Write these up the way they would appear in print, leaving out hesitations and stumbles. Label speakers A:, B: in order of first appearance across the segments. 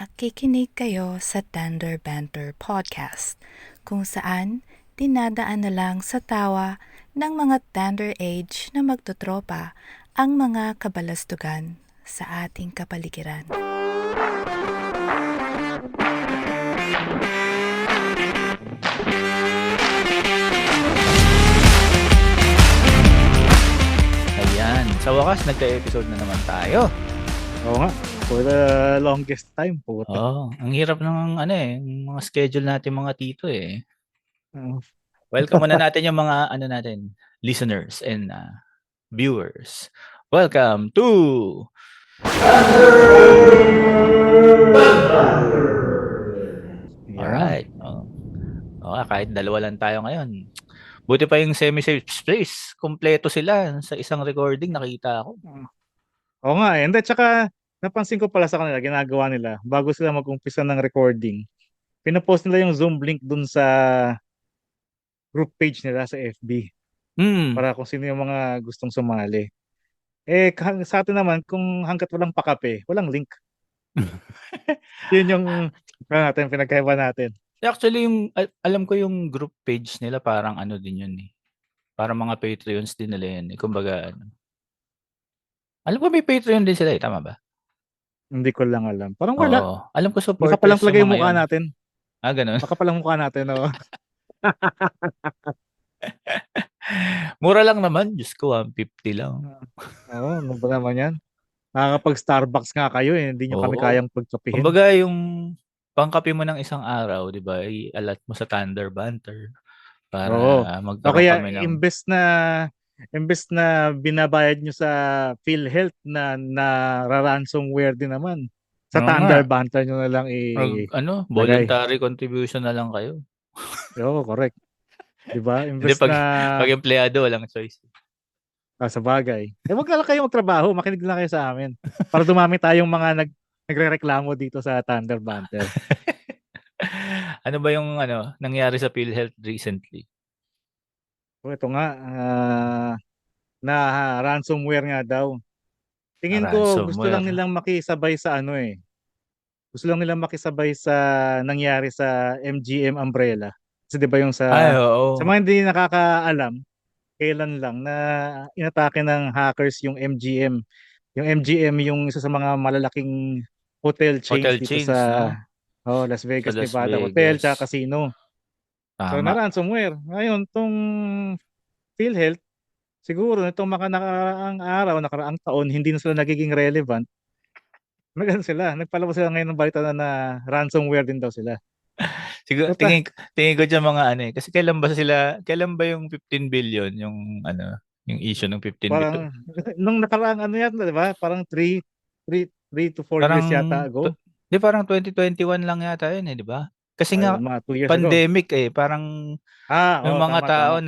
A: Nakikinig kayo sa Tender Banter Podcast, kung saan dinadaan na lang sa tawa ng mga tender age na magtotropa ang mga kabalastugan sa ating kapaligiran.
B: Ayan, sa wakas nagka-episode na naman tayo.
C: Oo nga, for the longest time po.
B: Ang hirap ng yung mga schedule natin mga tito eh.
C: Uh,
B: Welcome muna natin yung mga listeners and viewers. Welcome to Alright. Kahit dalawa lang tayo ngayon. Buti pa yung semi-safe space. Kompleto sila sa isang recording, nakita ko.
C: Oo nga eh. Hindi, tsaka napansin ko pala sa kanila, ginagawa nila, bago sila mag-umpisa ng recording, pinapost nila yung Zoom link dun sa group page nila sa FB para kung sino yung mga gustong sumali. Sa atin naman, kung hanggat walang pakape, walang link. Yun yung pinagkaiba natin.
B: Actually, alam ko yung group page nila parang din yun eh. Parang mga Patreons din nila yan eh. Kumbaga, alam ko may Patreon din sila eh. Tama ba?
C: Hindi ko lang alam. Parang wala.
B: Oo. Alam ko supporters
C: Nakapalang plagay
B: yung
C: yung
B: mga
C: mukha
B: yun.
C: natin.
B: Ganun.
C: Nakapalang mukha natin, oo.
B: Mura lang naman. Diyos ko, 150 lang.
C: Oo, ano ba naman yan? Nakakapag-Starbucks nga kayo eh. Hindi nyo kami
B: Oo.
C: kayang pagkapihin.
B: Kumbaga, yung pangkape mo ng isang araw, di ba, i-alat mo sa Thunder Banter para magkaroon
C: kaya
B: kami ng...
C: imbes na binabayad nyo sa PhilHealth na ransomware din naman. Sa
B: Oo
C: Thunder
B: nga.
C: Banter nyo na lang lagay.
B: Voluntary contribution na lang kayo.
C: Oo, correct. Diba?
B: Hindi,
C: Imbes
B: pag
C: na
B: empleyado, walang choice.
C: sa bagay. Wag na lang kayo magtrabaho. Makinig lang kayo sa amin. Para dumami tayong mga nagrereklamo dito sa Thunder Banter.
B: Ano ba yung nangyari sa PhilHealth recently?
C: Ito nga, na ransomware nga daw. Tingin ko gusto lang
B: Ransomware.
C: nilang makisabay sa gusto lang nilang makisabay sa nangyari sa MGM Umbrella. Kasi 'di ba yung
B: Ay,
C: sa
B: oo.
C: mga hindi nakakaalam, kailan lang na inatake ng hackers yung MGM. Yung MGM yung isa sa mga malalaking hotel chains
B: Hotel
C: dito sa
B: chains, no?
C: Las
B: Sa
C: Vegas,
B: Las
C: Nevada, hotel tsaka
B: Vegas.
C: casino. So na
B: Tama.
C: ransomware. Ngayon tong PhilHealth siguro nitong mga nakaraang taon, hindi na sila nagiging relevant. Nagano sila, nagpalabas sila ngayon ng balita na ransomware din daw sila.
B: Siguro
C: Puta,
B: tingin ko diyan mga kasi kailan ba yung 15 billion yung issue ng 15 billion?
C: parang nung nakaraang 'di ba? Parang 3 to 4
B: Parang
C: years yata ago.
B: Di parang 2021 lang yata yun eh, di ba? Kasi nga
C: Mga 2 years ago.
B: pandemic eh, parang yung mga
C: Tama,
B: tao
C: tama.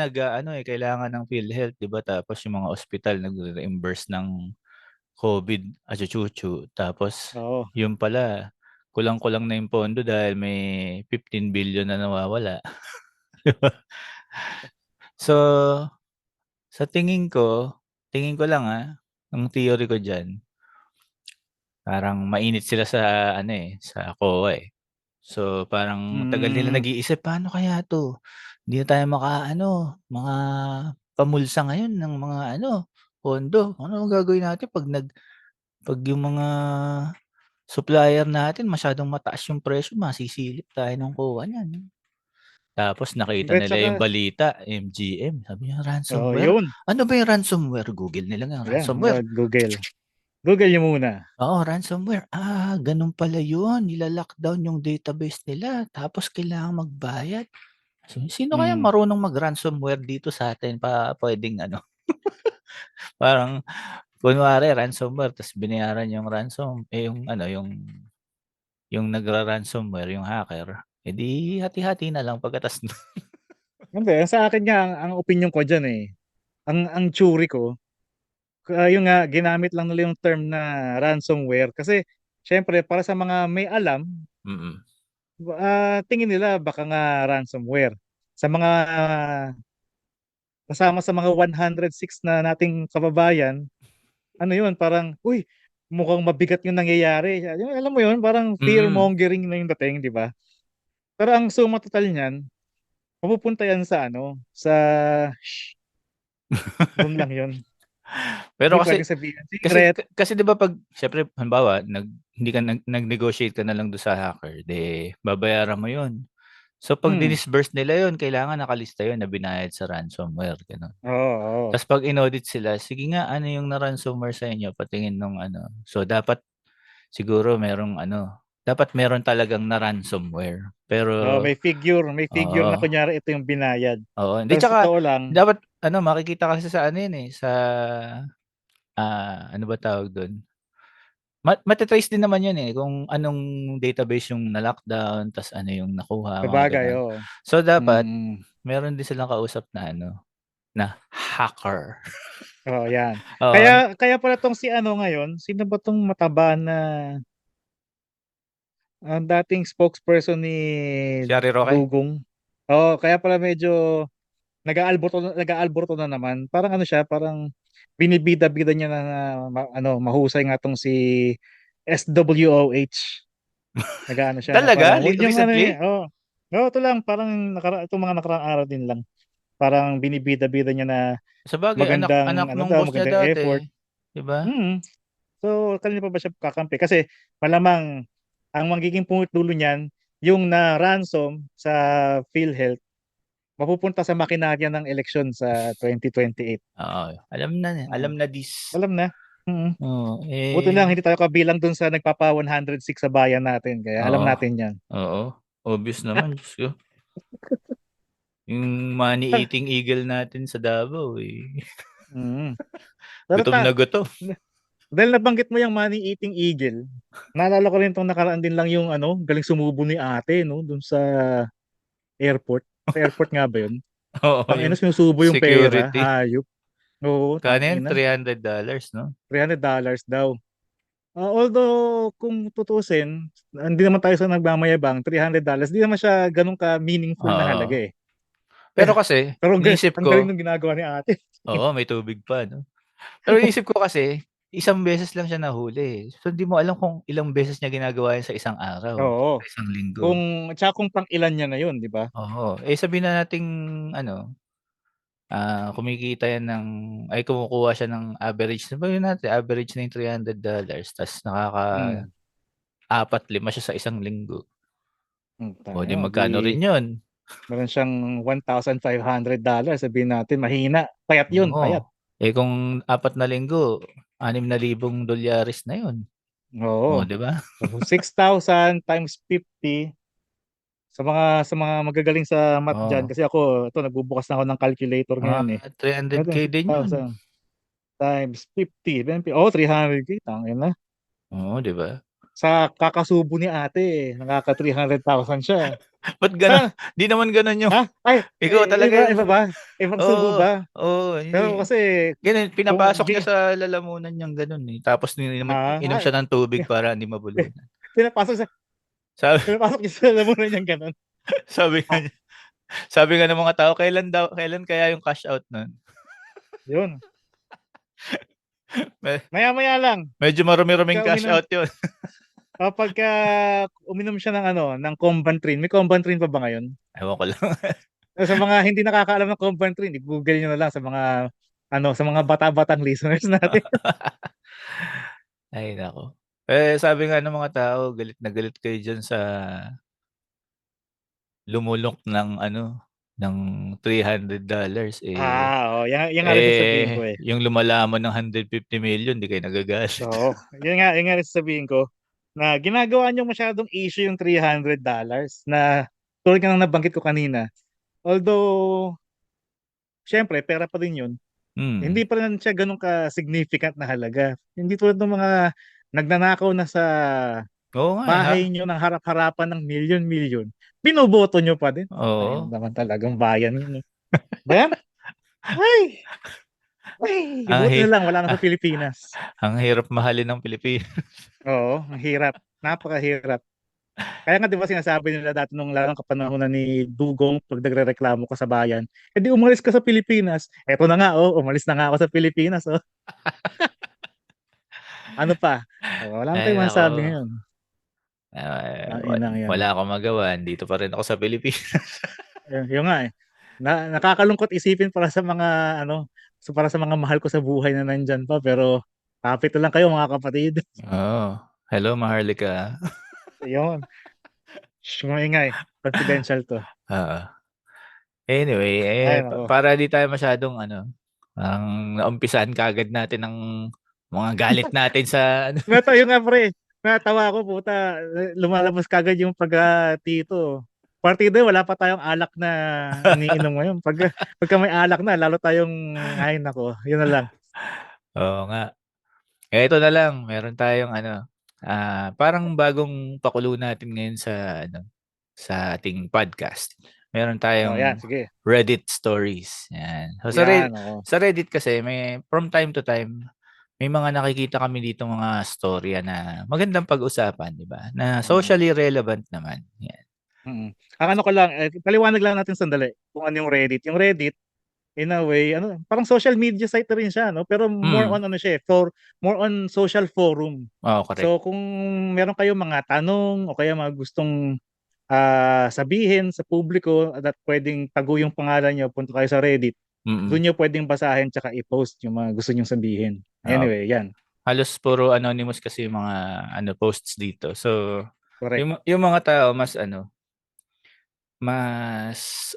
B: kailangan ng PhilHealth, di ba? Tapos yung mga ospital nagre-reimburse ng COVID, achuchuchu. Tapos
C: Oo.
B: yung pala, kulang-kulang na yung pondo dahil may 15 billion na nawawala. So, sa tingin ko lang ang theory ko diyan, parang mainit sila sa sa COA eh. So, parang tagal nila
C: Mm,
B: nag-iisip, paano kaya 'to? Hindi na tayo mga pamulsa ngayon ng mga pondo. Ano ang gagawin natin 'pag yung mga supplier natin masyadong mataas yung presyo, masisilip tayo ng COA niyan. Tapos nakita
C: hindi
B: nila
C: tsaka
B: yung balita, MGM, sabi niya, ransomware?
C: yun.
B: Ano ba yung ransomware? Google nila nga,
C: Ayan,
B: ransomware.
C: Google. Google niyo muna.
B: Oo, ransomware. Ganun pala yun. Nila-lockdown yung database nila. Tapos kailangan magbayad. So, sino kaya
C: Mm.
B: marunong mag-ransomware dito sa atin pa pwedeng parang kunwari ransomware tapos binayaran yung ransom yung nagra-ransomware, yung hacker. Di hati-hati na lang pagkatas
C: Hindi, sa akin nga ang opinion ko diyan eh. Ang theory ko, yung nga ginamit lang nila yung term na ransomware kasi syempre para sa mga may alam,
B: Mm.
C: tingin nila baka nga ransomware. Sa mga kasama sa mga 106 na nating kababayan, ano yun, parang, uy, mukhang mabigat yung nangyayari. Yung, alam mo yun, parang fear
B: Mm.
C: mongering na yung dating, di ba? Pero ang suma total niyan, mapupunta yan sa ano, sa shh, doon lang yun.
B: Pero
C: Hindi
B: kasi
C: pwede sabihin.
B: kasi
C: Secret.
B: kasi 'di ba 'pag siyempre halimbawa hindi ka nag-negotiate ka na lang dun sa hacker, 'di babayaran mo 'yun. So 'pag
C: Hmm.
B: dinisburse nila 'yun kailangan nakalista 'yun na binayad sa ransomware, gano'n.
C: Oo, oo.
B: Ta's 'pag in-audit sila, sige nga ano yung na-ransomware sa inyo patingin nung ano. So dapat siguro dapat meron talagang na-ransomware.
C: Oo,
B: Pero
C: may figure
B: oo,
C: na kunyari ito yung binayad.
B: oo. Hindi
C: Pero sa
B: 'tsaka
C: totoo lang,
B: dapat makikita kasi sa ano 'yun, sa, ano ba tawag dun? Mate-trace din naman 'yun, kung anong database yung na-lockdown ta's ano yung nakuha, mga
C: sabagay,
B: gano'n.
C: oo.
B: So, dapat
C: Mm.
B: meron din silang kausap na hacker.
C: Oo, yan.
B: Oo,
C: Kaya pala 'tong si ano ngayon, sino ba 'tong mataba na ang dating spokesperson ni
B: si Harry Roque?
C: Dugong? Oo, kaya pala medyo nag-aalborto na naman. Parang ano siya, parang binibida-bida niya na ano, mahusay nga 'tong si SWOH. Nag-aano siya na
B: Talaga?
C: parang wag niyong ano
B: Recently?
C: oo. Oo, ito lang parang itong mga nakaraang araw din lang. Parang binibida-bida niya na
B: Sabagay anak
C: magandang
B: anak
C: ano
B: nung
C: daw,
B: boss niya
C: magandang
B: dati,
C: effort.
B: 'di ba?
C: Mm. So, kanino pa ba siya kakampi? Kasi malamang ang magiging punot dulo niyan, yung na-ransom sa PhilHealth, mapupunta sa makinarya ng eleksyon sa 2028.
B: Oo, alam
C: Mm.
B: na this.
C: Alam na. Mm.
B: Oo,
C: Buti lang hindi tayo kabilang dun sa nagpapa 106 sa bayan natin. Kaya alam
B: oo,
C: natin 'yan.
B: oo, obvious naman, Diyos ko. Yung money eating eagle natin sa Davao,
C: Mm. Pero
B: gutom na gutom.
C: dahil nabanggit mo yung money eating eagle, naalala ko rin itong nakaraan din lang yung ano, galing sumubo ni ate no, dun sa airport. Sa airport nga ba yun?
B: Oo,
C: Tangina,
B: yung
C: sinusubo yung pera,
B: security.
C: hayop. Oo,
B: Kano yun,
C: tangina.
B: $300, 'no?
C: $300 daw. Although kung tutusin, hindi naman tayo sa nagmamayabang, $300, di naman siya ganun ka meaningful na
B: Oo.
C: halaga eh.
B: Pero kasi
C: Pero
B: iniisip
C: ang galing
B: ko
C: ng ginagawa ni ate.
B: oo, may tubig pa 'no? Pero iniisip ko kasi, isang beses lang siya nahuli, So, hindi mo alam kung ilang beses niya ginagawa yun sa isang araw,
C: Oo.
B: sa isang linggo.
C: Kung pang ilan niya na yun, di ba?
B: Oo, sabihin na nating ano, kumikita yan kumukuha siya ng average, sabihin natin average na yung $300 ta's
C: Hmm.
B: nakaka-4, 5 siya sa isang linggo. O 'di
C: Tangina,
B: magkano rin yun?
C: meron siyang $1,500, sabihin natin mahina. Payat yun, payat.
B: Oo. Kung 4 na linggo, $6,000 na yun. Oh,
C: Oo.
B: 'di ba?
C: So, 6,000 times 50 sa mga magagaling sa math diyan
B: Oo,
C: kasi ako ito nagbubukas na ako ng calculator
B: mga
C: ngayon eh. Ito
B: 300K din yun.
C: 6,000 times 50, 300K tangina.
B: Oo, 'di ba?
C: Sa kakasubo ni ate nakaka 300,000 siya.
B: Ba't gano'n?
C: Ha?
B: 'Di naman gano'n yung
C: Ha? Ay,
B: ikaw talaga
C: iba ba? Ibang subo
B: oo,
C: ba?
B: oo,
C: Pero
B: hindi
C: kasi
B: gano'n
C: kung
B: pinapasok niya sa lalamunan niyang gano'n, tapos inom
C: ay,
B: siya ng tubig para hindi mabulunan.
C: pinapasok sa
B: Sabi
C: pinapasok niya sa lalamunan niyang gano'n.
B: sabi nga
C: Ah,
B: niya sabi nga ng mga tao, kailan kaya yung cash out nun?
C: yun.
B: Me
C: Maya-maya lang
B: medyo marumi-ruming
C: pagka
B: cash
C: uminom
B: out yun.
C: pagka uminom siya ng ano, ng Combantrin. May Combantrin pa ba ngayon?
B: Ewan ko lang.
C: Sa mga hindi nakakaalam ng Combantrin, i-google niyo na lang sa mga bata-batang listeners natin.
B: Ay naku. Sabi nga ng mga tao, galit na galit kayo diyan sa lumulok ng $300,
C: Oo, yan nga rin sasabihin ko eh.
B: yung lumalaman ng 150 million 'di kayo nagagalit.
C: Oo, yun nga rin sasabihin ko na ginagawa niyo masyadong issue yung $300 na tulad nga ng nabanggit ko kanina. Although, syempre, pera pa din yun.
B: Hmm,
C: Hindi pa rin siya ganun ka-significant na halaga. Hindi tulad ng mga nagnanakaw na sa
B: oo nga, ha?
C: bahay nyo ng harap-harapan ng milyon-milyon. Binoboto nyo pa din. Ayun
B: Oo,
C: naman talagang bayan yun eh. Bayan? Ay! Ay!
B: ang
C: Buti
B: hi
C: na lang, wala na sa Pilipinas.
B: ang hirap mahalin ng Pilipinas.
C: Oo, ang hirap. Napakahirap. Kaya nga 'di ba sinasabi nila dati nung larang kapanahunan ni Dugong pag nagrereklamo ka sa bayan, "Eh di umalis ka sa Pilipinas." Eto na nga, oh, umalis na nga ako sa Pilipinas, oh. Ano pa? Wala na
B: Ay
C: tayong
B: naku.
C: masabi ngayon. Yun lang yan.
B: Wala akong magawa. Dito pa rin ako sa Pilipinas.
C: Yun nga eh. Nakakalungkot isipin para sa mga ano, para sa mga mahal ko sa buhay na nandyan pa, pero kapit lang kayo mga kapatid.
B: Oo. Hello, Maharlika.
C: Yun. Shh, maingay. Confidential to.
B: Oo. Anyway,
C: Ay, nako.
B: para di tayo masyadong ang naumpisahan kaagad natin ng mga galit natin sa
C: Natayo nga pre. Natawa ako puta. Lumalabas kagad yung pag-tito. Partida wala pa tayong alak na iniinom ngayon. Pagka may alak na, lalo tayong, ay nako, yun na lang.
B: Oo nga. Ito na lang, meron tayong parang bagong pakulo natin ngayon sa ating podcast. Meron
C: O yan,
B: tayong
C: sige.
B: Reddit stories. Yan. So
C: Yan, oo.
B: sa Reddit kasi may from time to time may mga nakikita kami dito mga storya na magandang pag-usapan, di ba? Na
C: Mm.
B: socially relevant naman. Yan.
C: Mm. Ang ano ko lang, paliwanag lang natin sandali kung ano yung Reddit. Yung Reddit, in a way, ano, parang social media site na rin siya, no? Pero more
B: Mm.
C: on ano siya, more on social forum.
B: Oo, correct.
C: So kung meron kayong mga tanong o kaya mga gustong sabihin sa publiko at pwedeng tago yung pangalan nyo, punta kayo sa Reddit.
B: Mm.
C: Doon nyo pwedeng basahin tsaka i-post yung mga gusto nyo sabihin.
B: Oo.
C: Anyway, yan.
B: Halos puro anonymous kasi yung mga posts dito. So
C: Correct.
B: yung mga tao mas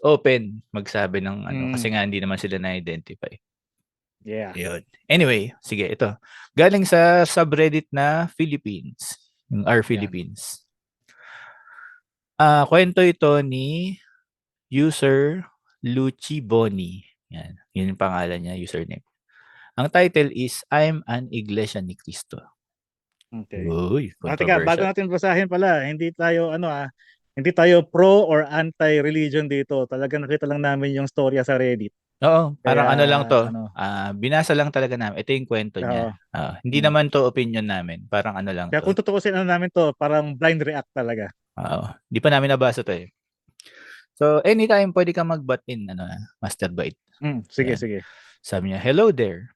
B: open magsabi ng kasi
C: Mm,
B: nga hindi naman sila na-identify.
C: yeah.
B: Yun. Anyway, sige ito. Galing sa subreddit na Philippines, yung Our
C: Yan.
B: Philippines. Kwento ito ni user Luchi Boni. Yan, yun yung pangalan niya, username. Ang title is I'm an Iglesia ni Cristo.
C: Okay.
B: Uy,
C: Teka, bago
B: controversial.
C: natin basahin pala, hindi tayo pro or anti-religion dito. Talaga nakita lang namin yung storya sa Reddit.
B: Oo,
C: Kaya
B: parang ano lang to.
C: ano,
B: Binasa lang talaga namin. Ito yung kwento
C: oo.
B: niya. Hindi
C: Mm.
B: naman to opinion namin. Parang ano lang
C: Kaya
B: to.
C: kung tutuusin ano namin to, parang blind react talaga.
B: Hindi pa namin nabasa to eh. So, anytime pwede kang mag-butt in, Master Bite.
C: Sige,
B: Yan.
C: sige.
B: Sabi niya, hello there.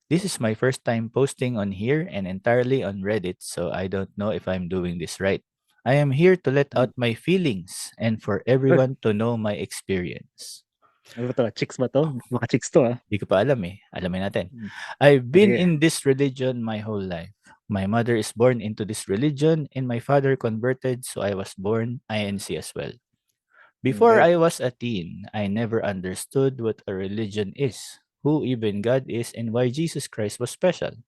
B: This is my first time posting on here and entirely on Reddit, so I don't know if I'm doing this right. I am here to let
C: Mm.
B: out my feelings and for
C: Eh,
B: everyone to know my experience.
C: ano ba to? Chicks ba to? Baka chicks to
B: Di ko pa alam eh. Alamin natin.
C: Mm.
B: I've been
C: Sige.
B: in this religion my whole life. My mother is born into this religion and my father converted, so I was born INC as well. Before
C: Okay.
B: I was a teen, I never understood what a religion is, who even God is, and why Jesus Christ was special.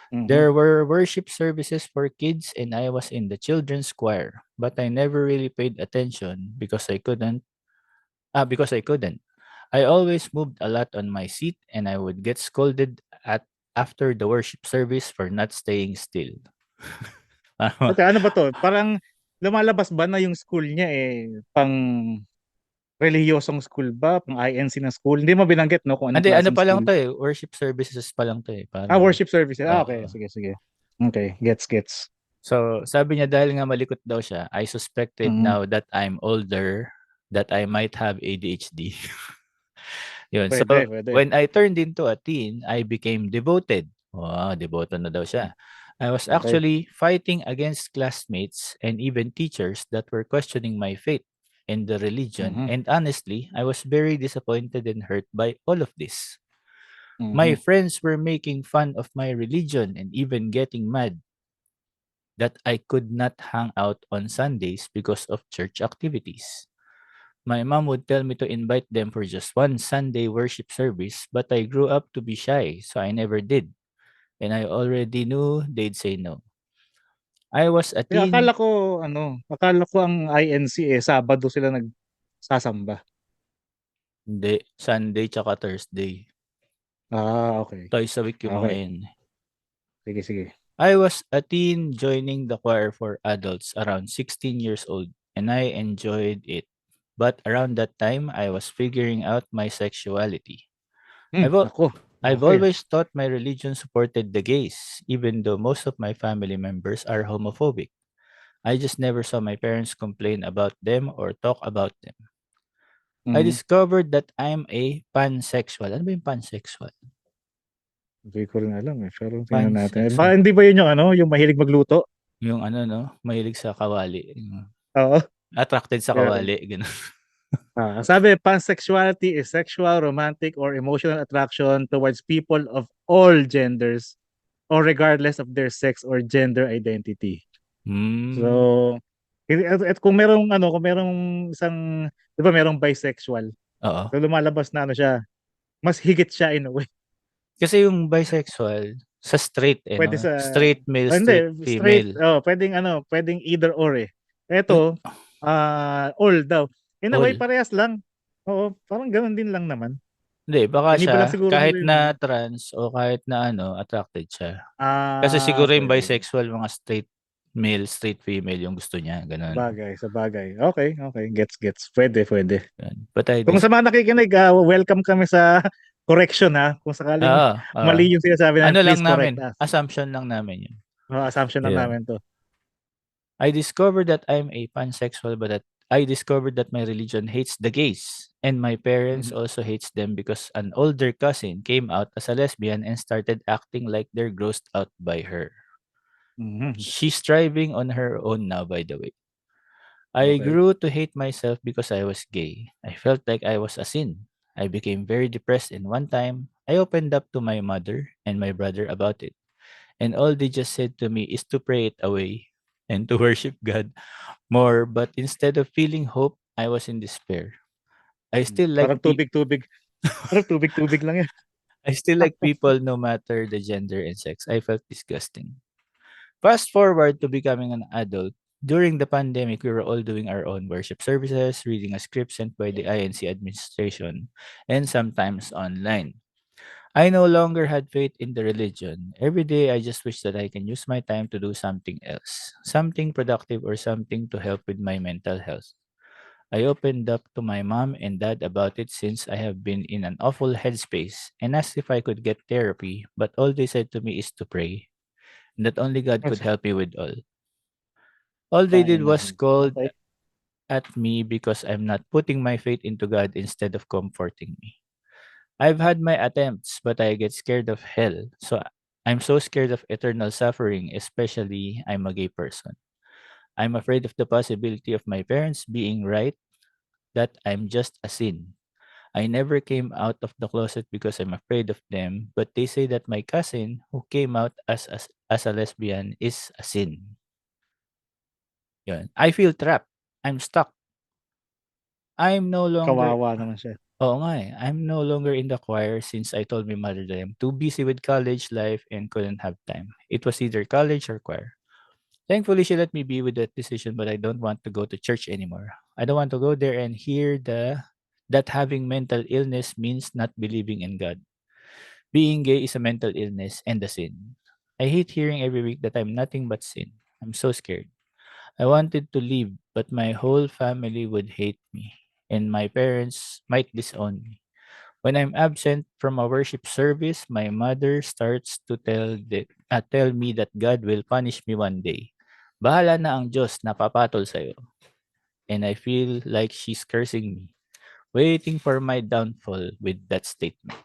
C: Mhm.
B: There were worship services for kids and I was in the children's choir, but I never really paid attention because I couldn't. I always moved a lot on my seat and I would get scolded at after the worship service for not staying still.
C: Ano ba to? Parang lumalabas ba na yung school niya pang relihiyosong school ba? Pang INC na school? Hindi mo binanggit no kung anong
B: Hindi, ano
C: klaseng
B: pa lang
C: school.
B: to eh. Worship services pa lang to eh. Parang,
C: Worship services. Okay.
B: oo.
C: Sige, sige. Okay. Gets.
B: So, sabi niya dahil nga malikot daw siya, I suspected
C: Mhm.
B: now that I'm older that I might have ADHD. Yun. So,
C: Pwede.
B: when I turned into a teen, I became devoted. Wow, devoted na daw siya. I was
C: Okay.
B: actually fighting against classmates and even teachers that were questioning my faith and the religion.
C: Mhm.
B: And honestly, I was very disappointed and hurt by all of this. My
C: Mhm.
B: friends were making fun of my religion and even getting mad that I could not hang out on Sundays because of church activities. My mom would tell me to invite them for just one Sunday worship service, but I grew up to be shy, so I never did. And I already knew they'd say no. I was a
C: Kaya
B: teen.
C: akala ko ang INC Sabado sila nagsasamba.
B: Hindi, Sunday tsaka Thursday.
C: Okay.
B: Twice a week yung mga
C: Okay.
B: yun.
C: Sige.
B: I was a teen joining the choir for adults around 16 years old, and I enjoyed it. But around that time, I was figuring out my sexuality.
C: Ako.
B: I've
C: Okay.
B: always thought my religion supported the gays, even though most of my family members are homophobic. I just never saw my parents complain about them or talk about them. I
C: Mhm.
B: discovered that I'm a pansexual. Ano ba yung pansexual?
C: Hindi ko rin alam eh. Pero tingnan natin.
B: Pansexual.
C: Baka hindi ba yun yung mahilig magluto?
B: Yung ano, no? Mahilig sa kawali.
C: Oo.
B: Attracted sa
C: Kaya
B: kawali. Ganun.
C: sabi, pansexuality is sexual, romantic, or emotional attraction towards people of all genders or regardless of their sex or gender identity. So, at kung merong isang, 'di ba merong bisexual.
B: Oo.
C: So lumalabas na siya, mas higit siya in a way.
B: Kasi yung bisexual, sa straight
C: Pwede
B: no?
C: sa
B: Straight male,
C: hindi,
B: straight
C: straight,
B: female.
C: pwedeng either or eh. Ito, all daw. In a way,
B: All.
C: parehas lang. Oo, parang ganun din lang naman.
B: Hindi, baka
C: Iniba lang
B: siya,
C: siguro
B: kahit
C: nila yung
B: na trans o kahit na attracted siya. Kasi
C: Ah,
B: siguro yung
C: pwede.
B: bisexual, mga straight male, straight female yung gusto niya. Ganun.
C: Sa bagay. Okay. Gets. Pwede.
B: Yan. But I
C: Kung sa mga nakikinig, welcome kami sa correction ha. Kung sakaling mali yung sinasabi namin,
B: ano lang
C: please
B: namin,
C: correct us.
B: assumption lang namin yun.
C: Assumption lang namin to.
B: I discovered that I'm a pansexual, but I discovered that my religion hates the gays, and my parents also hates them because an older cousin came out as a lesbian and started acting like they're grossed out by her. She's thriving on her own now, by the way. I grew to hate myself because I was gay. I felt like I was a sin. I became very depressed, and one time I opened up to my mother and my brother about it. And all they just said to me is to pray it away and to worship God more. But instead of feeling hope, I was in despair. I still like
C: Parang tubig. Parang tubig lang yan.
B: I still like people no matter the gender and sex. I felt disgusting. Fast forward to becoming an adult. During the pandemic, we were all doing our own worship services, reading a script sent by the INC administration, and sometimes online. I no longer had faith in the religion. Every day, I just wish that I can use my time to do something else, something productive or something to help with my mental health. I opened up to my mom and dad about it since I have been in an awful headspace and asked if I could get therapy, but all they said to me is to pray, and that only God could help me with all. All they did was scold at me because I'm not putting my faith into God instead of comforting me. I've had my attempts, but I get scared of hell. So I'm so scared of eternal suffering, especially I'm a gay person. I'm afraid of the possibility of my parents being right that I'm just a sin. I never came out of the closet because I'm afraid of them, but they say that my cousin who came out as a lesbian is a sin. Yun. I feel trapped. I'm stuck. I'm no longer
C: Kawawa naman siya.
B: Oo nga eh. I'm no longer in the choir since I told my mother that I'm too busy with college life and couldn't have time. It was either college or choir. Thankfully, she let me be with that decision, but I don't want to go to church anymore. I don't want to go there and hear that having mental illness means not believing in God. Being gay is a mental illness and a sin. I hate hearing every week that I'm nothing but sin. I'm so scared. I wanted to leave, but my whole family would hate me, and my parents might disown me. When I'm absent from a worship service, my mother starts to tell me that God will punish me one day. Bahala na ang Diyos na papatol sa'yo. And I feel like she's cursing me, waiting for my downfall with that statement.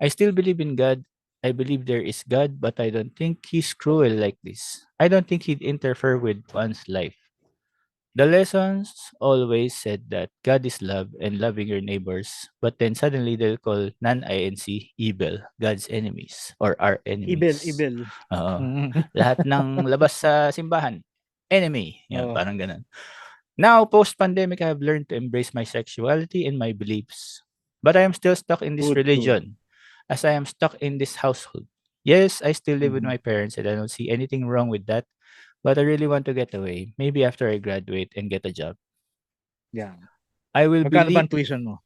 B: I still believe in God. I believe there is God, but I don't think He's cruel like this. I don't think He'd interfere with one's life. The lessons always said that God is love and loving your neighbors, but then suddenly they'll call non-INC evil, God's enemies, or our enemies.
C: Evil.
B: Oo. Lahat ng labas sa simbahan, enemy. Yan, parang ganun. Now, post-pandemic, I have learned to embrace my sexuality and my beliefs. But I am still stuck in this religion, as I am stuck in this household. Yes, I still live with my parents and I don't see anything wrong with that. But I really want to get away. Maybe after I graduate and get a job.
C: Yeah.
B: I will
C: Magkano ba
B: believe...
C: ang tuition mo?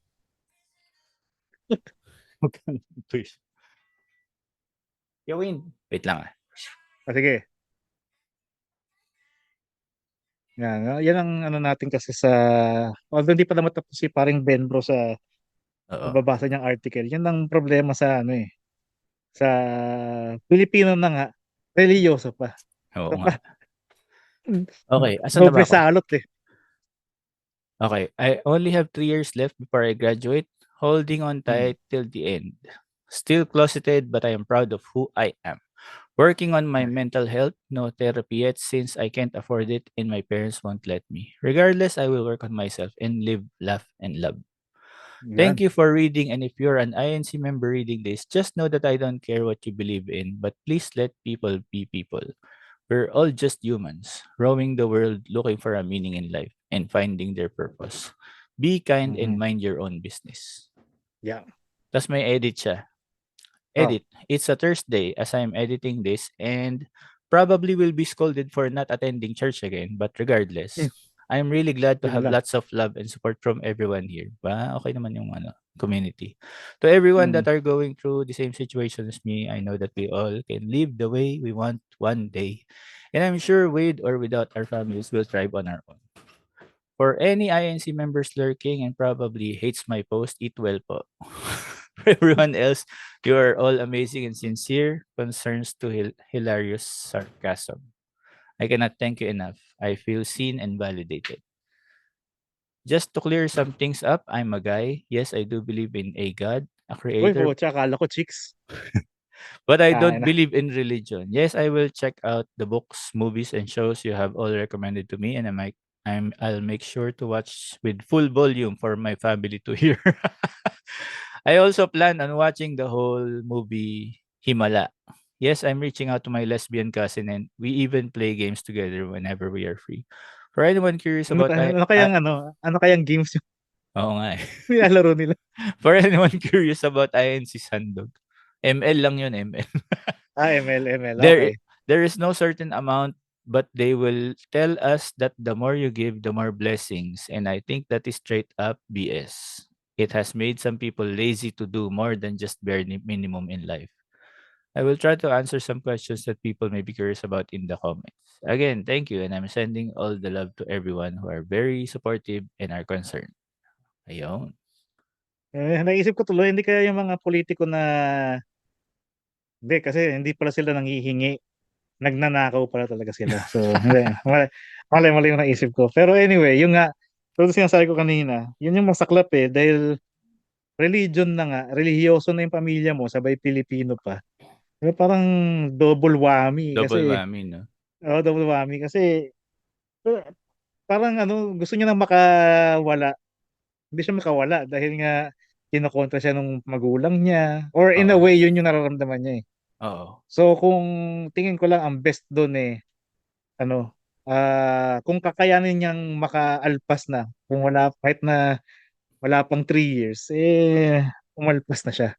B: Magkano ang tuition? Yawin. Wait lang ah.
C: Sige. Yan ang ano natin kasi sa... Although hindi pa naman tapos si paring Ben Bro sa babasa niyang article. Yan ang problema sa sa Pilipino na nga. Religyoso pa.
B: Oo nga. Okay, asan na ba ako?
C: Salot eh.
B: Okay, I only have 3 years left before I graduate, holding on tight till the end. Still closeted, but I am proud of who I am. Working on my
C: Yeah.
B: mental health, no therapy yet since I can't afford it and my parents won't let me. Regardless, I will work on myself and live, laugh, and love. Thank
C: Yan.
B: you for reading, and if you're an INC member reading this, just know that I don't care what you believe in, but please let people be people. We're all just humans, roaming the world looking for a meaning in life and finding their purpose. Be kind and
C: Mhm.
B: mind your own business.
C: Yeah.
B: Tas may edit siya.
C: Oh,
B: Edit. It's a Thursday as I'm editing this and probably will be scolded for not attending church again. But regardless, I'm really glad to
C: yun
B: have
C: lang.
B: lots of love and support from everyone here. Ba, okay naman yung community. To everyone
C: Mm.
B: that are going through the same situation as me, I know that we all can live the way we want one day. And I'm sure with or without our families, we'll thrive on our own. For any INC members lurking and probably hates my post, eat well po. For everyone else, you are all amazing and sincere. Concerns to hilarious sarcasm. I cannot thank you enough. I feel seen and validated. Just to clear some things up, I'm a guy. Yes, I do believe in a God, a
C: Uy,
B: creator,
C: pucha, akala ko chicks.
B: but I don't
C: Kain na.
B: believe in religion. Yes, I will check out the books, movies, and shows you have all recommended to me, and I'll make sure to watch with full volume for my family to hear. I also plan on watching the whole movie Himala. Yes, I'm reaching out to my lesbian cousin, and we even play games together whenever we are free. For anyone curious
C: Ano,
B: about
C: ano kayang games yung
B: oo nga eh.
C: nilalaro nila?
B: For anyone curious about INC Sandog, ML lang yun, ML.
C: ML.
B: There
C: Okay.
B: there is no certain amount, but they will tell us that the more you give, the more blessings, and I think that is straight up BS. It has made some people lazy to do more than just bare minimum in life. I will try to answer some questions that people may be curious about in the comments. Again, thank you, and I'm sending all the love to everyone who are very supportive and are concerned. Ayun.
C: Naisip ko tuloy, hindi kaya yung mga politiko na, hindi, kasi hindi pala sila nanghihingi. Nagnanakaw pala talaga sila. So, hindi. Mali yung naisip ko. Pero anyway, yung nga, tulad sinasabi ko kanina, yun yung masaklap eh. Dahil religion na nga, religyoso na yung pamilya mo, sabay Pilipino pa. Pero parang double whammy
B: Double
C: kasi,
B: whammy, no?
C: double whammy kasi eh, parang ano, gusto niya nang makawala. Hindi siya makawala dahil nga kinokontra siya nung magulang niya. Or in a
B: Oo.
C: way, yun yung nararamdaman niya eh.
B: Oo.
C: So kung tingin ko lang ang best doon eh, ano, kung kakayanin niyang makaalpas na, kung wala, kahit na wala pang 3 years, eh, umalpas na siya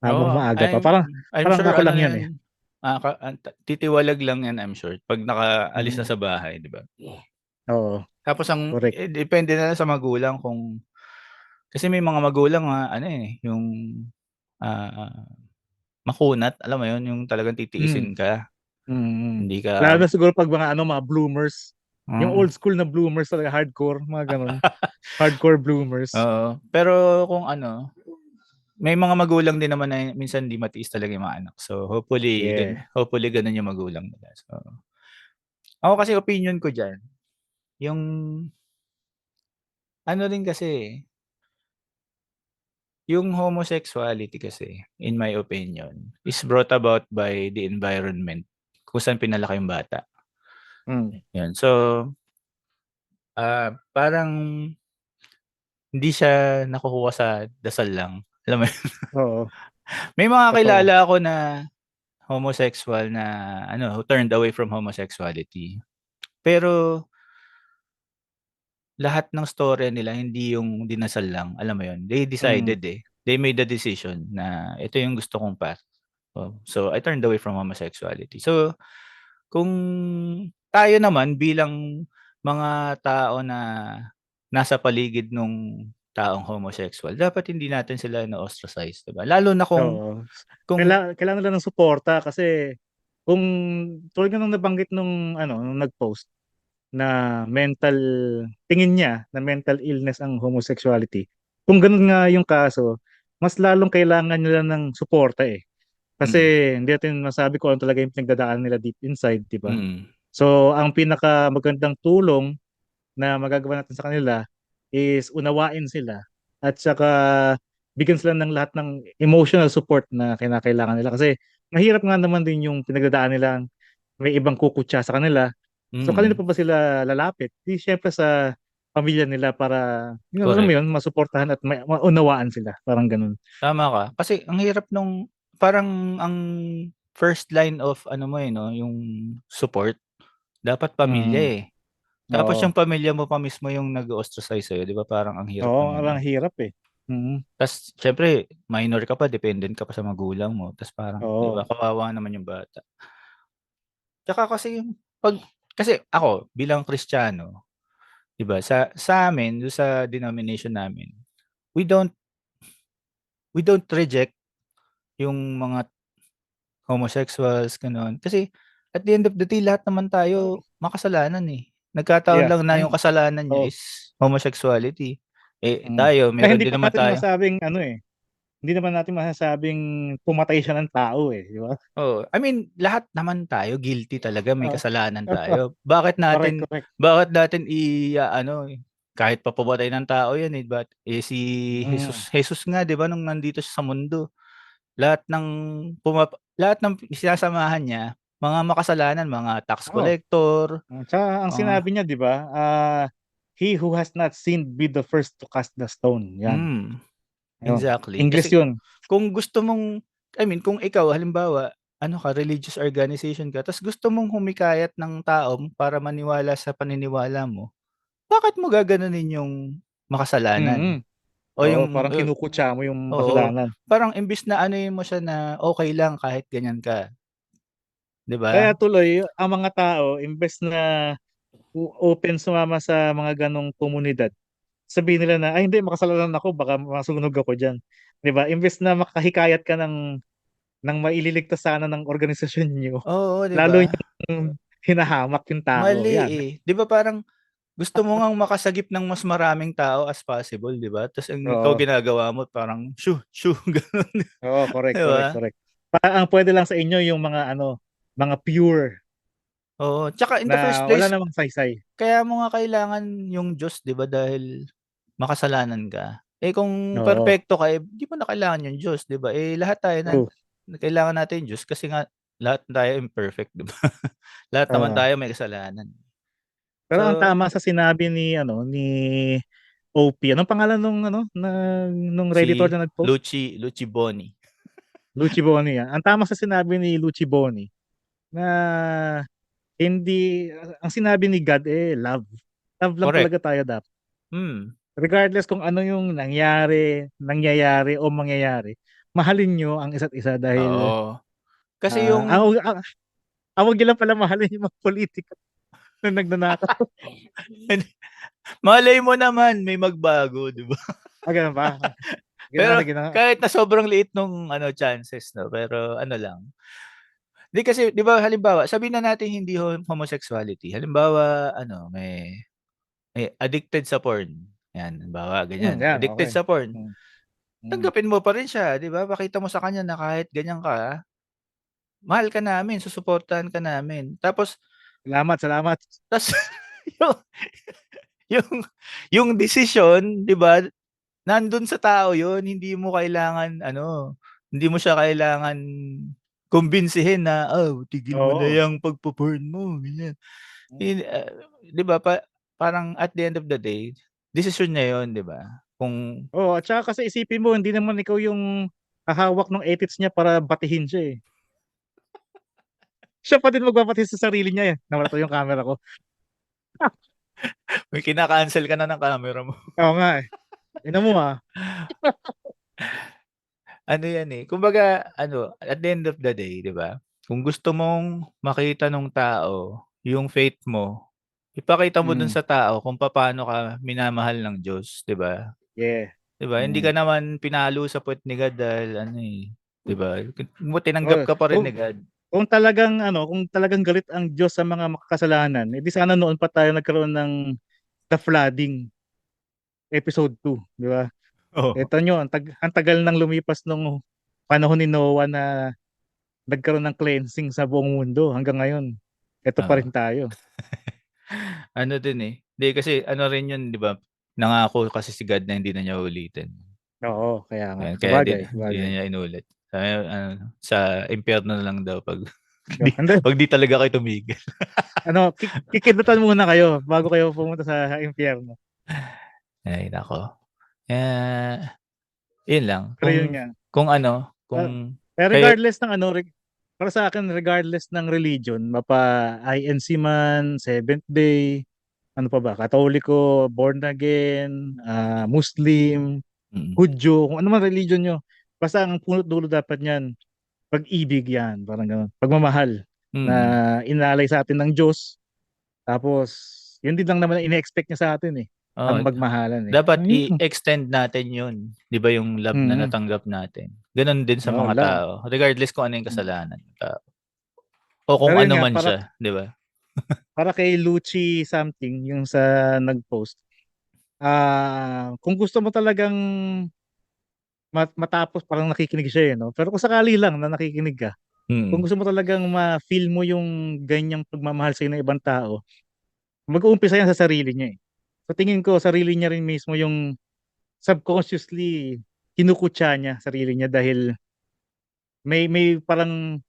C: habang
B: Oo,
C: maaga pa.
B: I'm I'm
C: Parang
B: sure
C: ako
B: ano
C: lang
B: na
C: yun
B: 'yan,
C: eh.
B: titiwalag lang 'yan, I'm sure 'pag nakaalis na
C: Mm.
B: sa bahay, 'di ba?
C: Oo,
B: Tapos
C: correct.
B: depende na lang sa magulang kung kasi may mga magulang nga ano, eh, yung, ah, makunat, alam mo 'yun, yung talagang
C: Mm.
B: titiisin ka,
C: Mm.
B: hindi
C: Lalo
B: ka
C: na siguro pag mga ano, mga bloomers. Yung
B: mm.
C: old school na bloomers talaga, hardcore, mga ganun. Hardcore bloomers.
B: Oo, pero kung ano, may mga magulang din naman na minsan hindi matiis talaga yung mga anak. So,
C: Yeah.
B: hopefully gano'n yung magulang nila. So, ako kasi opinion ko diyan, yung ano rin kasi, eh, yung homosexuality kasi, in my opinion, is brought about by the environment kung saan pinalaki yung bata,
C: Mm.
B: 'yun. So, parang hindi siya nakukuha sa dasal lang, alam mo 'yun?
C: Oo,
B: May mga
C: totoo.
B: kilala ako na homosexual na ano, who turned away from homosexuality. Pero lahat ng storya nila hindi yung dinasal lang, alam mo 'yun? They
C: Mm.
B: decided, eh. They made the decision na ito yung gusto kong path. Oh, so I turned away from homosexuality. So, kung tayo naman bilang mga tao na nasa paligid nung taong homosexual, dapat hindi natin sila na-ostracize, 'di ba? Lalo na
C: Oo.
B: kung
C: Kailangan nila ng suporta kasi kung tulad nga nung nabanggit nung ano, nung nag-post na tingin niya na mental illness ang homosexuality. Kung ganun nga yung kaso, mas lalong kailangan nila ng suporta eh. Kasi
B: mm,
C: hindi natin masabi kung ano talaga yung pinagdadaanan nila deep inside, di ba?
B: mm,
C: So, ang pinaka magandang tulong na magagawa natin sa kanila is unawain sila at saka bigyan sila ng lahat ng emotional support na kinakailangan nila. Kasi mahirap nga naman din yung pinagdadaan nila, may ibang kukutya sa kanila. So kanino
B: Mm,
C: pa ba sila lalapit? Di syempre sa pamilya nila para, alam mo
B: correct.
C: yun, masuportahan at maunawaan sila. Parang ganun.
B: Tama ka. Kasi ang hirap nung parang ang first line of ano mo, 'no, yung support dapat pamilya,
C: Mm.
B: Tapos
C: Oo.
B: yung pamilya mo pa mismo yung nag-o-ostracize sa'yo, 'di ba parang ang hirap
C: Oo,
B: ng
C: parang
B: ano.
C: hirap eh. Mm.
B: Tas siyempre minor ka pa, dependent ka pa sa magulang mo, tas parang 'di ba
C: Oo.
B: kawawa naman yung bata. Tsaka kasi yung 'pag kasi ako bilang Kristiyano, 'di ba, sa amin dun sa denomination namin, we don't we don't reject yung mga homosexuals, gano'n. Kasi at the end of the day lahat naman tayo makasalanan, Nagkataon
C: Yeah.
B: lang na yung kasalanan niya
C: Oo.
B: is homosexuality.
C: Mm.
B: Tayo
C: Eh,
B: meron
C: hindi
B: din
C: pa
B: naman
C: natin
B: tayo.
C: masabing ano eh, hindi naman natin masasabing pumatay siya ng tao eh, di ba?
B: Oo, I mean lahat naman tayo guilty talaga, may
C: Oo.
B: kasalanan tayo. Bakit
C: Correct,
B: natin
C: correct.
B: bakit natin i-aano, kahit pa pumatay ng tao 'yan, si
C: Mm.
B: Jesus nga 'di ba nung nandito siya sa mundo, lahat ng sinasamahan niya mga makasalanan, mga tax
C: Oo.
B: collector,
C: Tsaka ang
B: mga
C: sinabi niya, di ba? He who has not sinned be the first to cast the stone. Yan.
B: hmm,
C: Ayun.
B: exactly.
C: English
B: Kasi
C: yun.
B: kung gusto mong I mean kung ikaw halimbawa, ano ka, religious organization ka ta's gusto mong humikayat ng tao para maniwala sa paniniwala mo, bakit mo gaganunin yung makasalanan?
C: Mm.
B: O
C: Oo,
B: yung
C: parang kinukutya mo yung
B: oo,
C: kasalanan.
B: parang imbis na anuhin mo siya na okey lang kahit ganyan ka, 'di ba?
C: Kaya tuloy, ang mga tao, imbes na open sumama sa mga ganong komunidad, sabihin nila na, ay hindi, makasalanan ako, baka masunog ako dyan. Di ba? Imbes na makahikayat ka ng maililigtas sana ng organisasyon nyo,
B: Oo, 'di
C: lalo
B: ba?
C: yung hinahamak yung tao.
B: Mali,
C: Yan.
B: 'Di ba parang gusto mo ngang makasagip ng mas maraming tao as possible, 'di ba? Ta's ang ikaw
C: Oo.
B: ginagawa mo parang shoo, shoo gano'n,
C: Oo, correct,
B: 'di
C: correct,
B: ba?
C: correct. Ang pwede lang sa inyo yung mga ano, mga pure
B: Oo, 'tsaka in the first
C: na wala
B: place,
C: namang saysay.
B: kaya mo nga kailangan yung Diyos 'di ba dahil makasalanan ka. Kung
C: Oo.
B: perpekto ka, 'di mo na kailangan yung Diyos 'di ba? Lahat tayo
C: True.
B: kailangan natin yung Diyos kasi nga lahat tayo imperfect 'di ba? Lahat naman
C: Oo.
B: tayo may kasalanan.
C: Pero ang
B: So,
C: tama sa sinabi ni ano, ni OP, anong pangalan nung ano, nung Redditor
B: si
C: na nag-post?
B: Lucci Boni.
C: Lucci Boni yan. Ang tama sa sinabi ni Lucci Boni na hindi, ang sinabi ni God eh, love. Love lang
B: Correct.
C: talaga tayo dapat.
B: Hmm,
C: Regardless kung ano yung nangyayari o mangyayari, mahalin nyo ang isa't isa dahil
B: oo. Kasi yung
C: wag nyo lang pala mahalin yung mga politika na nagnanakaw.
B: malay mo naman may magbago 'di ba?
C: Ganun ba? Ginawa
B: Pero
C: na ginawa.
B: kahit na sobrang liit nung chances 'no, pero ano lang. 'Di kasi 'di ba halimbawa sabihin na natin hindi homosexuality, halimbawa may addicted sa porn, 'yan halimbawa ganyan,
C: Yan,
B: addicted
C: okay.
B: sa porn,
C: Mm. Mm.
B: tanggapin mo pa rin siya 'di ba, pakita mo sa kanya na kahit ganyan ka, mahal ka namin, susuportahan ka namin. Tapos
C: Salamat, salamat.
B: tas yung yung yung desisyon 'di ba, nandun sa tao yun, hindi mo siya kailangan kumbinsihin na, tigil mo na
C: Oo.
B: yang pagpo-porn mo ganyan.
C: Mm.
B: Hin ah, 'Di ba parang at the end of the day, desisyon niya yun 'di ba? Kung
C: Oo, at saka kasi isipin mo hindi naman ikaw yung hahawak ng edits niya para batihin siya, eh. Siya pa din magbabati sa sarili niya, eh. Nawala tuloy yung camera ko.
B: may kina-cancel ka na ng camera mo.
C: Oo nga, eh. Tignan mo,
B: Ano yan, kumbaga at the end of the day 'di ba, kung gusto mong makita nung tao yung faith mo, ipakita mo dun
C: Mm.
B: sa tao kung papaano ka minamahal ng Diyos 'di ba?
C: Yeah.
B: 'Di ba, hindi ka
C: Mm.
B: naman pinalo sa puwet ni God dahil 'di ba, tinanggap
C: Oo,
B: ka pa rin ni God.
C: kung talagang galit ang Diyos sa mga makakasalanan, eh, di sana noon pa tayo nagkaroon ng The Flooding, episode 2, di ba?
B: Oo.
C: Eto nyo, ang tagal nang lumipas nung panahon ni Noah na nagkaroon ng cleansing sa buong mundo hanggang ngayon. Eto pa
B: Oo.
C: rin tayo.
B: Ano din, 'di kasi ano rin 'yun 'di ba, nangako kasi si God na hindi na niya uulitin.
C: Oo, kaya nga.
B: Kaya din
C: Sabagay,
B: hindi na
C: sabagay.
B: niya inulit. Sa impyerno na lang daw 'pag
C: Yo, hindi,
B: 'pag di talaga kayo tumigil.
C: kikilutan muna kayo bago kayo pumunta sa impyerno.
B: Ay naku. Kaya yun lang
C: Pero yun nga.
B: kung ano,
C: Ah,
B: kung kayo
C: regardless ng ano, para sa akin, regardless ng religion, mapa INC man, Seventh Day, ano pa ba, Katoliko, born again, Muslim,
B: mm,
C: Hudyo, kung ano man religion nyo, basta ang punot dulo dapat niyan, pag-ibig yan, parang gano'n. Pagmamahal na
B: mm.
C: inalay sa atin ng Diyos. Tapos, yun din lang naman ang ine-expect niya sa atin eh, ang
B: Oo,
C: magmahalan eh.
B: dapat
C: Ayun.
B: i-extend natin yun, 'di ba yung love na
C: Mm.
B: natanggap natin. Gano'n din sa
C: Oo,
B: mga tao, regardless kung ano yung
C: Mm.
B: kasalanan ng tao o kung
C: Pero yun
B: ano
C: nga,
B: man siya, 'di ba?
C: para kay Lucci something, yung sa nag-post, kung gusto mo talagang matapos, parang nakikinig siya eh, no? Pero kung sakali lang na nakikinig ka, kung
B: Mm,
C: gusto mo talagang ma-feel mo yung ganyang pagmamahal sa ng ibang tao, mag-uumpisa yan sa sarili niya eh. Sa tingin ko, sarili niya rin mismo yung subconsciously kinukutya niya sarili niya dahil may parang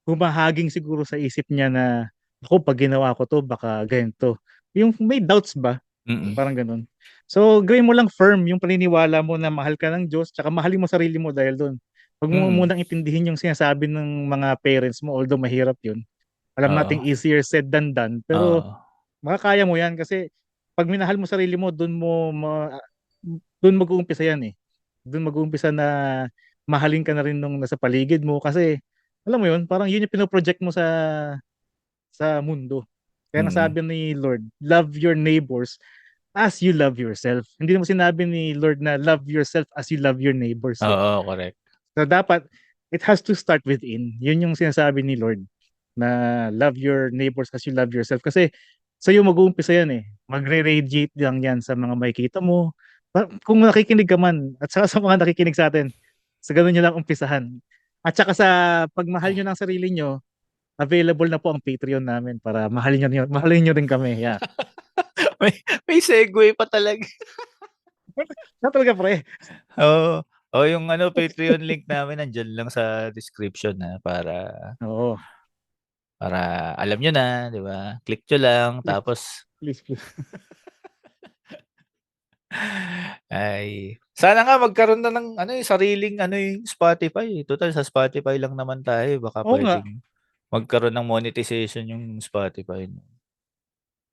C: humahaging siguro sa isip niya na ako pag ginawa ko to baka ganito. Yung may doubts ba?
B: mm,
C: Parang ganun. So, gawin mo lang firm yung paniniwala mo na mahal ka ng Diyos, tsaka mahalin mo sarili mo dahil doon. Huwag mo
B: mm,
C: munang intindihin yung sinasabi ng mga parents mo, although mahirap yun. Alam
B: oo,
C: nating easier said than done, pero
B: oo,
C: makakaya mo yan kasi pag minahal mo sarili mo, doon mag-uumpisa yan eh. Doon mag-uumpisa na mahalin ka na rin nung nasa paligid mo kasi alam mo yun, parang yun yung pinoproject mo sa mundo. Kaya
B: mm,
C: nasabi ni Lord, love your neighbors as you love yourself. Hindi mo sinabi ni Lord na love yourself as you love your neighbors eh.
B: oo, correct.
C: So dapat, it has to start within. Yun yung sinasabi ni Lord na love your neighbors as you love yourself. Kasi sa'yo mag-uumpisa yan eh. Magre-radiate lang yan sa mga makikita mo. Kung nakikinig ka man, at saka sa mga nakikinig sa atin, sa ganun nyo lang umpisahan. At saka sa pagmahal nyo ng sarili nyo, available na po ang Patreon namin para mahalin nyo rin kami. Yeah.
B: May may segue pa talaga.
C: Na talaga pre.
B: Oo, oo yung ano Patreon link namin nandiyan lang sa description, para
C: Oo.
B: para alam niyo na, 'di ba? Click niyo lang
C: Please,
B: tapos
C: please, please.
B: ay sana nga magkaroon na ng ano, sariling ano, yung Spotify, total sa Spotify lang naman tayo baka
C: Oo nga.
B: puwedeng magkaroon ng monetization yung Spotify 'no.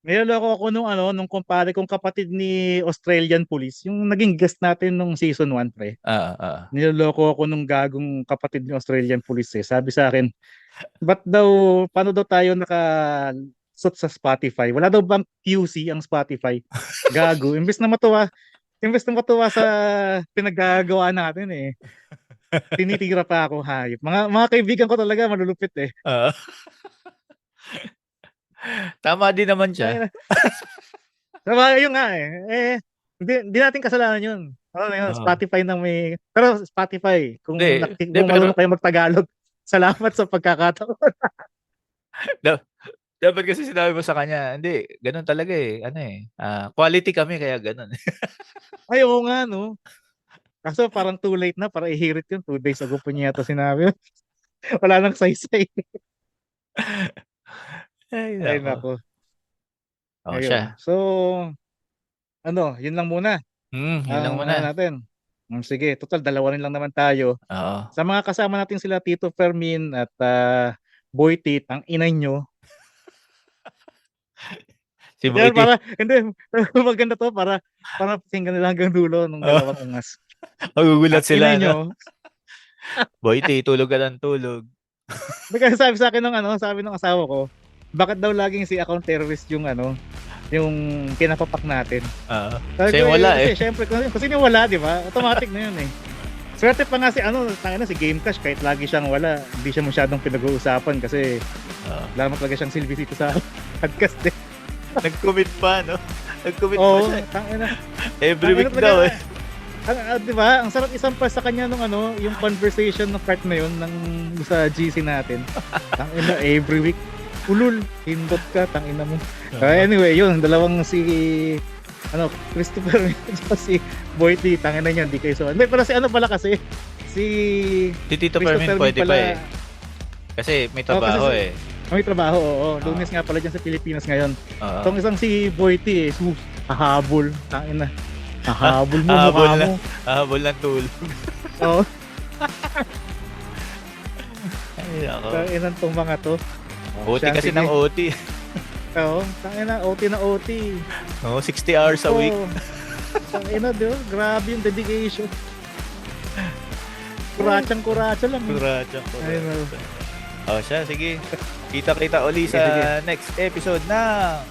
C: Niloloko ako nung kumpare kong kapatid ni Australian Police, yung naging guest natin nung season 1 pre.
B: Oo, oo.
C: Niloloko ako nung gagong kapatid ni Australian Police eh. Sabi sa akin, paano daw tayo sot sa Spotify? Wala daw bang QC ang Spotify? Gago. Imbes na matuwa sa pinaggagawa natin eh. Tinitira pa ako, hayop. Mga kaibigan ko talaga malulupit eh.
B: Oo. Tama din naman siya.
C: Sabagay yun nga eh. Hindi natin kasalanan yun. Ano na yun,
B: Oo.
C: Spotify nang pero Spotify,
B: Hindi
C: kung
B: pero
C: marunong kayo magtagalog, salamat sa pagkakataon.
B: da dapat kasi sinabi mo sa kanya, "Hindi, gano'n talaga, ano, quality kami kaya gano'n."
C: Ay, oo nga, no? Kaso parang too late na para i-hear it yun. 2 days ago pa niya yata sinabi yun. Wala nang saysay.
B: Ay
C: Ay,
B: naku.
C: nako.
B: Oh,
C: Ayun.
B: siya.
C: So, yun lang muna
B: Yun lang
C: ang
B: muna.
C: natin. Sige, total dalawa rin lang naman tayo.
B: Oo.
C: Sa mga kasama natin sila Tito Fermin at Boy Tit, ang ina nyo.
B: Si
C: Yan
B: Boytie,
C: para, hindi, maganda to para pakinggan nila hanggang dulo ng
B: oo,
C: dalawang ungas.
B: magugulat
C: Ang ina
B: sila 'no.
C: nyo,
B: "Boytie, tulog ka ng tulog."
C: may sabi sa akin sabi ng asawa ko, bakit daw laging si account terrorist yung pinapapak natin.
B: Oo.
C: Sabi
B: Siya
C: ko
B: yung wala,
C: kasi syempre kasi yung wala, di ba? Automatic na yun eh. Swerte pa nga si Game Cash kahit lagi siyang wala, hindi siya masyadong pinag-uusapan kasi
B: Oo.
C: wala naman talaga siyang silbi dito sa podcast eh.
B: Nag-commit pa 'no, nag-commit pa
C: Oo,
B: siya,
C: tangina.
B: every
C: Tangina
B: week
C: talaga.
B: daw, eh.
C: Di ba? Ang sarap isampas sa kanya yung conversation ng part na yun sa GC natin. Tangina every week. ulul, hindot ka, tangina mo. Anyway, yun, dalawang si Christopher at si Boy T, tangina niyan, di kayo so. Hindi, pero si ano pala kasi, si
B: Si Tito
C: Christopher
B: Fermin pwede pa
C: pala,
B: eh. Kasi may trabaho
C: kasi
B: eh.
C: may trabaho, oo. Lunes nga pala dyan sa Pilipinas ngayon.
B: Oo.
C: Itong isang si Boy T, hahabol, tangina. Hahabol mo,
B: Hahabol
C: mukha
B: na.
C: mo.
B: Habol ng tulog.
C: Oo,
B: Ay, ako.
C: tanginan tong mga to.
B: OT
C: Siya,
B: kasi
C: sige.
B: ng OT.
C: Oo, tangina, OT na OT.
B: Oo, 60 hours a week.
C: Oo. Tangina, di ba? Grabe yung dedication. Kuratsa lang.
B: Kuracha.
C: Ayun,
B: Oh, siya, sige. Kita-kita uli
C: Sige,
B: sa next episode ng